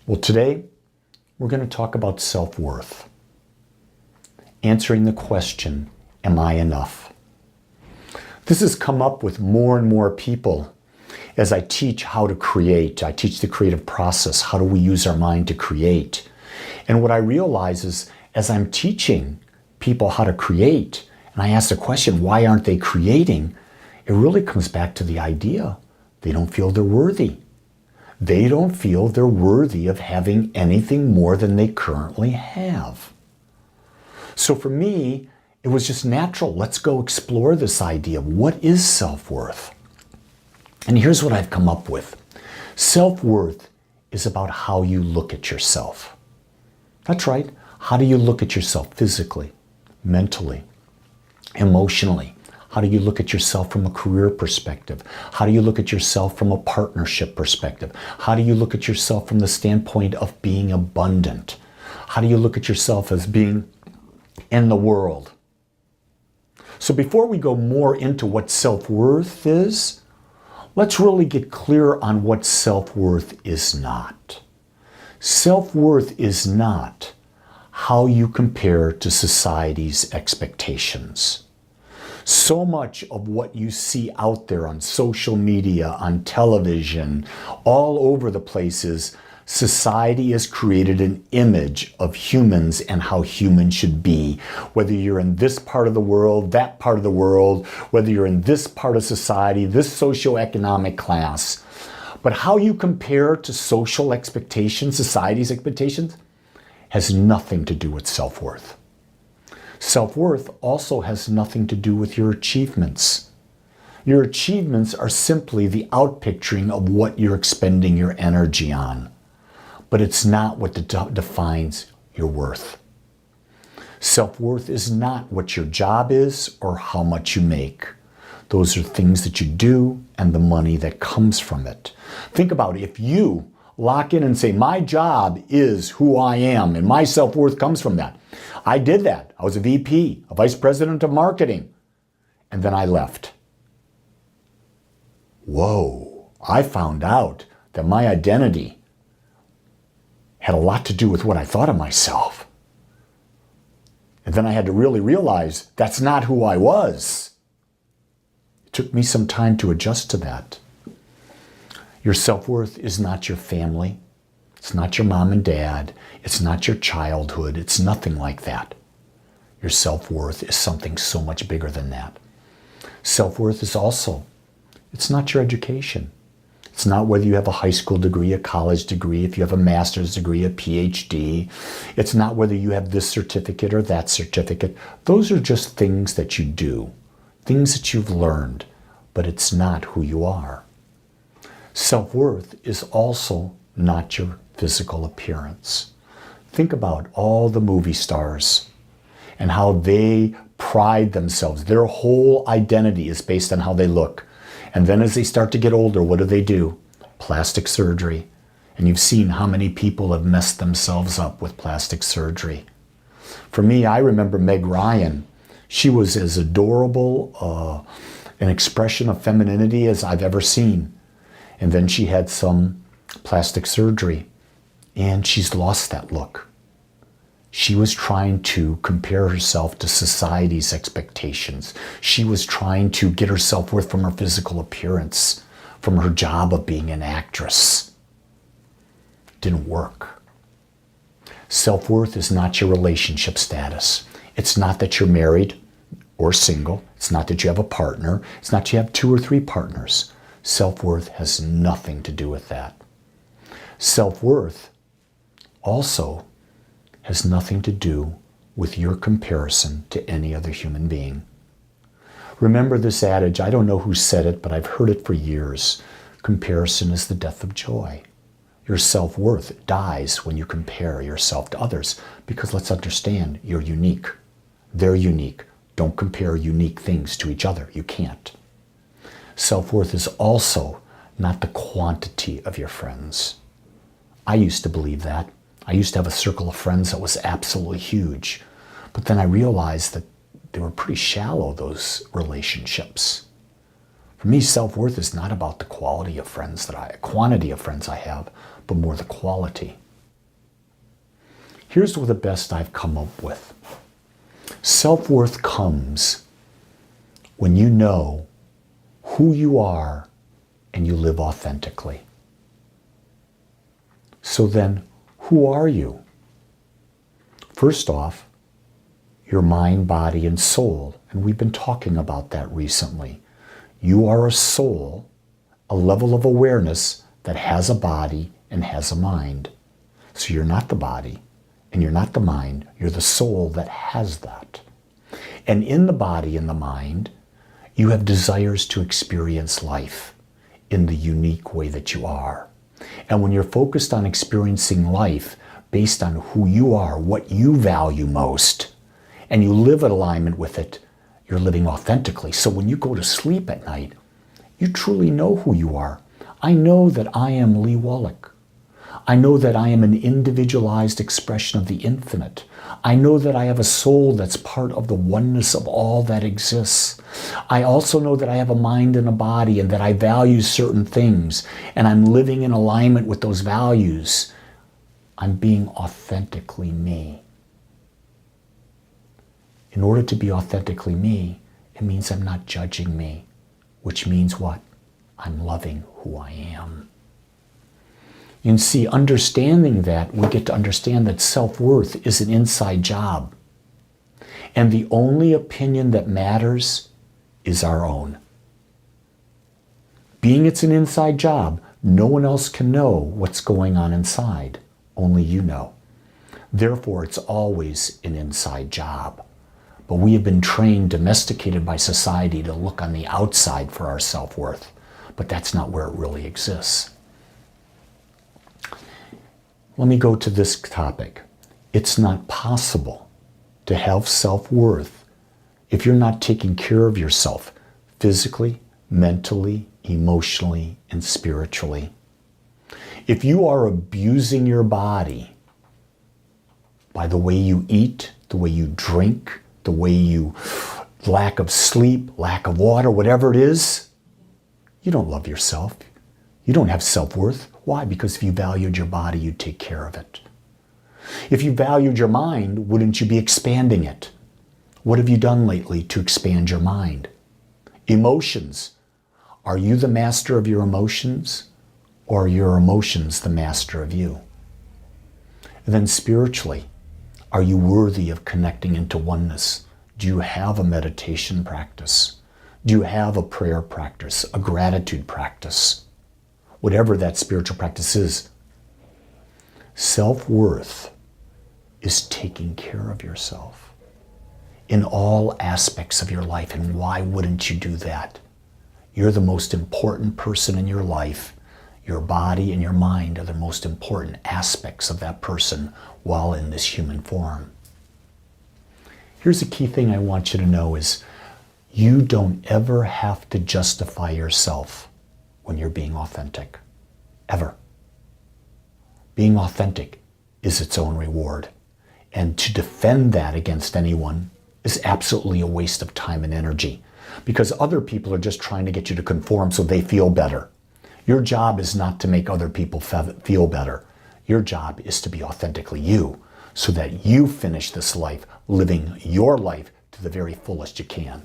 Well, today we're going to talk about self-worth. Answering the question, am I enough? This has come up with more and more people as I teach how to create. I teach the creative process. How do we use our mind to create? And what I realize is as I'm teaching people how to create, and I ask the question, why aren't they creating? It really comes back to the idea they don't feel they're worthy. They don't feel they're worthy of having anything more than they currently have. So for me, it was just natural. Let's go explore this idea. What is self-worth? And here's what I've come up with. Self-worth is about how you look at yourself. That's right. How do you look at yourself physically, mentally, emotionally? How do you look at yourself from a career perspective? How do you look at yourself from a partnership perspective? How do you look at yourself from the standpoint of being abundant? How do you look at yourself as being in the world? So before we go more into what self-worth is, let's really get clear on what self-worth is not. Self-worth is not how you compare to society's expectations. So much of what you see out there on social media, on television, all over the places, society has created an image of humans and how humans should be. Whether you're in this part of the world, that part of the world, whether you're in this part of society, this socioeconomic class. But how you compare to social expectations, society's expectations, has nothing to do with self-worth. Self-worth also has nothing to do with your achievements. Your achievements are simply the outpicturing of what you're expending your energy on. But it's not what defines your worth. Self-worth is not what your job is or how much you make. Those are things that you do and the money that comes from it. Think about it. If you lock in and say, my job is who I am and my self-worth comes from that. I did that. I was a VP, a vice president of marketing, and then I left. Whoa, I found out that my identity had a lot to do with what I thought of myself. And then I had to really realize that's not who I was. It took me some time to adjust to that. Your self-worth is not your family. It's not your mom and dad. It's not your childhood. It's nothing like that. Your self-worth is something so much bigger than that. Self-worth is also, it's not your education. It's not whether you have a high school degree, a college degree, if you have a master's degree, a PhD. It's not whether you have this certificate or that certificate. Those are just things that you do, things that you've learned, but it's not who you are. Self-worth is also not your physical appearance. Think about all the movie stars and how they pride themselves. Their whole identity is based on how they look. And then as they start to get older, what do? Plastic surgery. And you've seen how many people have messed themselves up with plastic surgery. For me, I remember Meg Ryan. She was as adorable an expression of femininity as I've ever seen. And then she had some plastic surgery, and she's lost that look. She was trying to compare herself to society's expectations. She was trying to get her self-worth from her physical appearance, from her job of being an actress. It didn't work. Self-worth is not your relationship status. It's not that you're married or single. It's not that you have a partner. It's not that you have 2 or 3 partners. Self-worth has nothing to do with that. Self-worth also has nothing to do with your comparison to any other human being. Remember this adage, I don't know who said it, but I've heard it for years. Comparison is the death of joy. Your self-worth dies when you compare yourself to others, because let's understand, you're unique. They're unique. Don't compare unique things to each other. You can't. Self-worth is also not the quantity of your friends. I used to believe that. I used to have a circle of friends that was absolutely huge. But then I realized that they were pretty shallow, those relationships. For me, self-worth is not about the quantity of friends I have, but more the quality. Here's the best I've come up with. Self-worth comes when you know who you are and you live authentically. So then, who are you? First off, your mind, body, and soul. And we've been talking about that recently. You are a soul, a level of awareness that has a body and has a mind. So you're not the body and you're not the mind. You're the soul that has that. And in the body and the mind, you have desires to experience life in the unique way that you are. And when you're focused on experiencing life based on who you are, what you value most, and you live in alignment with it, you're living authentically. So when you go to sleep at night, you truly know who you are. I know that I am Lee Wallach. I know that I am an individualized expression of the infinite. I know that I have a soul that's part of the oneness of all that exists. I also know that I have a mind and a body and that I value certain things and I'm living in alignment with those values. I'm being authentically me. In order to be authentically me, it means I'm not judging me, which means what? I'm loving who I am. You can see, understanding that, we get to understand that self-worth is an inside job. And the only opinion that matters is our own. Being it's an inside job, no one else can know what's going on inside. Only you know. Therefore, it's always an inside job. But we have been trained, domesticated by society to look on the outside for our self-worth. But that's not where it really exists. Let me go to this topic. It's not possible to have self-worth if you're not taking care of yourself physically, mentally, emotionally, and spiritually. If you are abusing your body by the way you eat, the way you drink, the way you, lack of sleep, lack of water, whatever it is, you don't love yourself. You don't have self-worth. Why? Because if you valued your body, you'd take care of it. If you valued your mind, wouldn't you be expanding it? What have you done lately to expand your mind? Emotions. Are you the master of your emotions, or are your emotions the master of you? And then spiritually, are you worthy of connecting into oneness? Do you have a meditation practice? Do you have a prayer practice, a gratitude practice? Whatever that spiritual practice is. Self-worth is taking care of yourself in all aspects of your life. And why wouldn't you do that? You're the most important person in your life. Your body and your mind are the most important aspects of that person while in this human form. Here's a key thing I want you to know is you don't ever have to justify yourself when you're being authentic. Ever. Being authentic is its own reward. And to defend that against anyone is absolutely a waste of time and energy because other people are just trying to get you to conform so they feel better. Your job is not to make other people feel better. Your job is to be authentically you so that you finish this life living your life to the very fullest you can.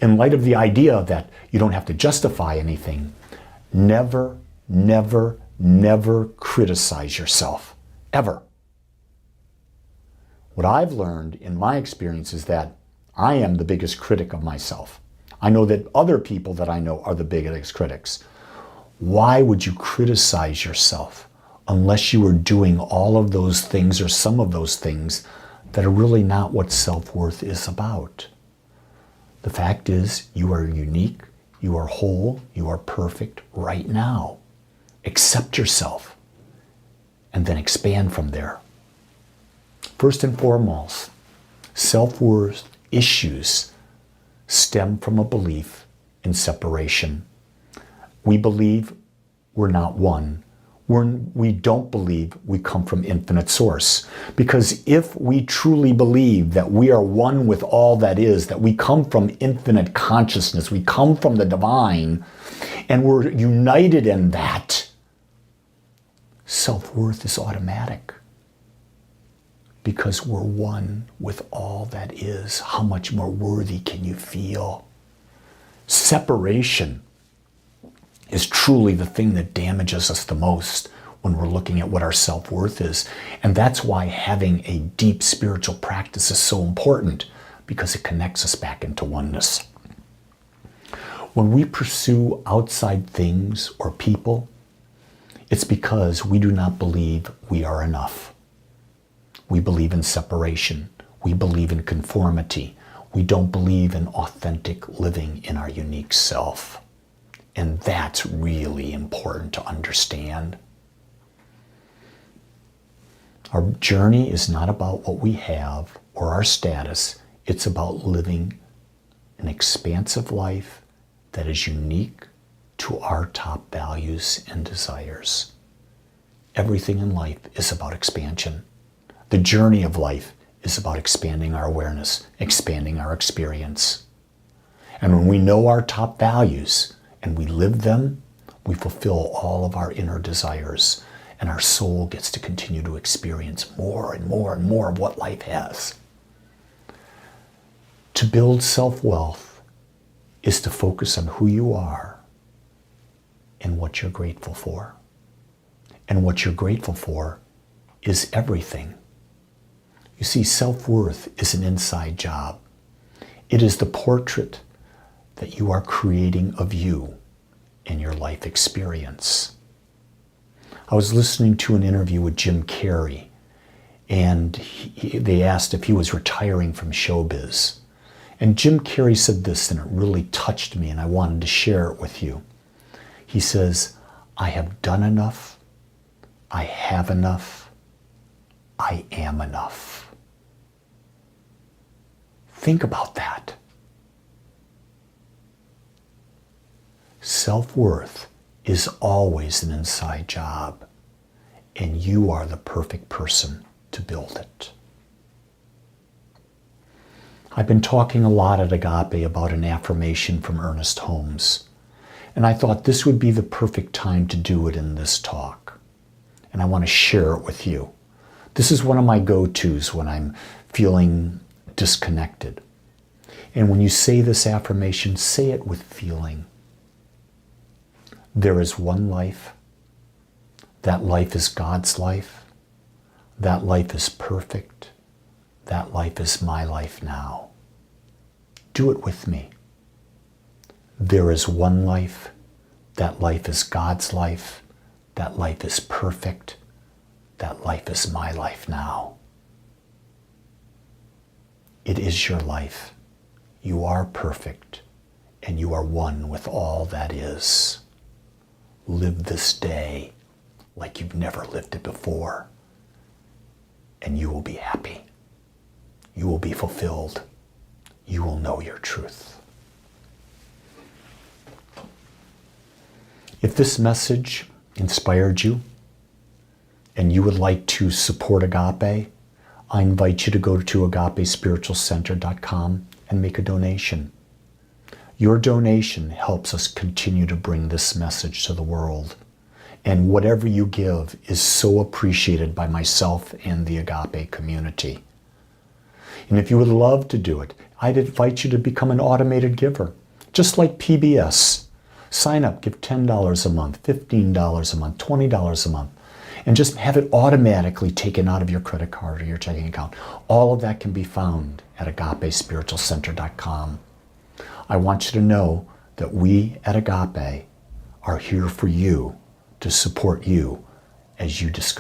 In light of the idea that you don't have to justify anything, never, never, never criticize yourself. Ever. What I've learned in my experience is that I am the biggest critic of myself. I know that other people that I know are the biggest critics. Why would you criticize yourself unless you were doing all of those things or some of those things that are really not what self-worth is about? The fact is, you are unique, you are whole, you are perfect right now. Accept yourself and then expand from there. First and foremost, self-worth issues stem from a belief in separation. We believe we're not one. We don't believe we come from infinite source. Because if we truly believe that we are one with all that is, that we come from infinite consciousness, we come from the divine, and we're united in that, self-worth is automatic. because we're one with all that is. How much more worthy can you feel? Separation is truly the thing that damages us the most when we're looking at what our self-worth is. And that's why having a deep spiritual practice is so important, because it connects us back into oneness. When we pursue outside things or people, it's because we do not believe we are enough. We believe in separation. We believe in conformity. We don't believe in authentic living in our unique self. And that's really important to understand. Our journey is not about what we have or our status. It's about living an expansive life that is unique to our top values and desires. Everything in life is about expansion. The journey of life is about expanding our awareness, expanding our experience. And when we know our top values and we live them, we fulfill all of our inner desires, and our soul gets to continue to experience more and more and more of what life has. To build self-wealth is to focus on who you are and what you're grateful for. And what you're grateful for is everything. You see, self-worth is an inside job. It is the portrait that you are creating of you in your life experience. I was listening to an interview with Jim Carrey, and they asked if he was retiring from showbiz. And Jim Carrey said this, and it really touched me, and I wanted to share it with you. He says, "I have done enough. I have enough. I am enough." Think about that. Self-worth is always an inside job, and you are the perfect person to build it. I've been talking a lot at Agape about an affirmation from Ernest Holmes, and I thought this would be the perfect time to do it in this talk, and I want to share it with you. This is one of my go-tos when I'm feeling disconnected. And when you say this affirmation, say it with feeling. There is one life. That life is God's life. That life is perfect. That life is my life now. Do it with me. There is one life. That life is God's life. That life is perfect. That life is my life now. It is your life. You are perfect, and you are one with all that is. Live this day like you've never lived it before, and you will be happy. You will be fulfilled. You will know your truth. If this message inspired you and you would like to support Agape, I invite you to go to agapespiritualcenter.com and make a donation. Your donation helps us continue to bring this message to the world. And whatever you give is so appreciated by myself and the Agape community. And if you would love to do it, I'd invite you to become an automated giver, just like PBS. Sign up, give $10 a month, $15 a month, $20 a month, and just have it automatically taken out of your credit card or your checking account. All of that can be found at agapespiritualcenter.com. I want you to know that we at Agape are here for you, to support you as you discover